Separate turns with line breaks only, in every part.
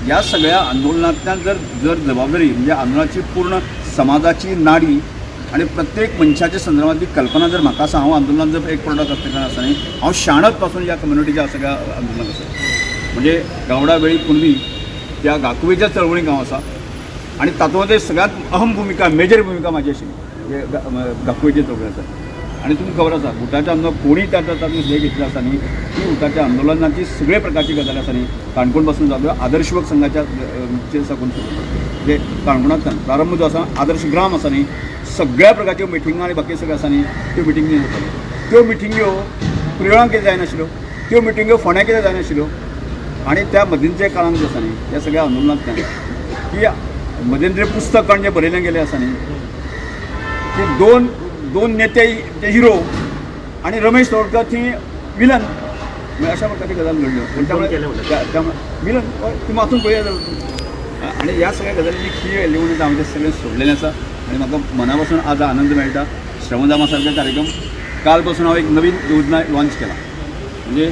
या सगळ्या आंदोलनांतल्यान जर जबाबदारी म्हणजे आंदोलनाची पूर्ण समाजाची नाडी आणि प्रत्येक मनशाच्या संदर्भातली कल्पना जर म्हाका आसा, हांव आंदोलनात जर एक प्रोडक्ट आसतना आसा न्ही, हांव शाणत पासून ह्या कम्युनिटीच्या सगळ्या आंदोलनाक आसा. म्हणजे गावडा वेळी कुणबी त्या गाकुवेच्या चळवळीक हांव आसा आणि तातूंत सगळ्यात अहम भूमिका, मेजर भूमिका म्हाजी आशिल्ली जे गाकुवेचे चळवळी आसा. आणि तुमकां खबर आसा उठाच्या आंदोलन कोणी तातूंत हे घेतलें आसा न्ही, ती उठाच्या आंदोलनाची सगळे प्रकारची गजाली आसा न्ही, काणकोण पासून जाता आदर्श युवक संघाच्या साकून म्हणजे काणकोणांतल्यान प्रारंभ जो आसा आदर्श ग्राम आसा न्ही, सगळ्या प्रकारच्यो मिटिंगा आनी बाकी सगळें आसा न्ही, त्यो मिटिंगी जाताल्यो. त्यो मिटिंग्यो प्रियोळांक कितें जायनाशिल्ल्यो, त्यो मिटिंग्यो फोंड्या कितें जायनाशिल्ल्यो. आणि त्या मदींच्या काळांत जे आसा न्ही, त्या सगळ्या आंदोलनांतल्यान की मदीं जे पुस्तकान जे बरयलें गेलें आसा न्ही, की दोन नेते ते हिरो आणि रमेश तोडकर ती विलन, अशा प्रकारची गजाल घडल्यो. त्यामुळे विलन तुम्ही वाचून पळया. आणि ह्या सगळ्या गजालींची खी येयल्ली म्हणून हांवें ते सगळें सोडलेलें आसा. आणि म्हाका मना पासून आज आनंद मेळटा. श्रमदामा सारके कार्यक्रम काल पासून हांव एक नवीन योजना लॉन्च केला. म्हणजे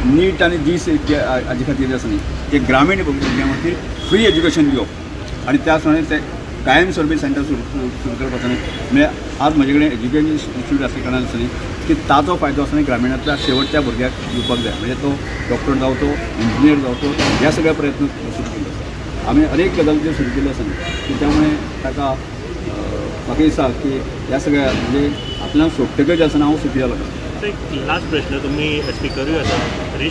नीट आणि जीस हाजे खातीर आसा न्ही, ते ग्रामीण भुरग्यां खातीर फ्री एज्युकेशन दिवप आणि त्याच प्रमाणे ते कायमस्वरूपी सेंटर सुरू करपाचो न्ही. म्हणजे आज म्हजे कडेन एज्युकेशन इन्स्टिट्यूट आसल्या कारणान आसा न्ही, की ताचो फायदो आसा न्ही ग्रामीणांतल्या शेवटच्या भुरग्याक दिवपाक जाय. म्हणजे तो डॉक्टर जावचो, इंजिनियर जावचो, ह्या सगळ्या प्रयत्न सुरू केले आसा. आमी अनेक गजाली सुरू केल्यो आसा न्ही, की त्यामुळे ताका म्हाका दिसता की ह्या सगळ्या म्हणजे आपल्याला सोडटकच आसतना हांव सुखी जालो.
एक लास्ट प्रश्न, तुम्ही स्पीकरूय आसा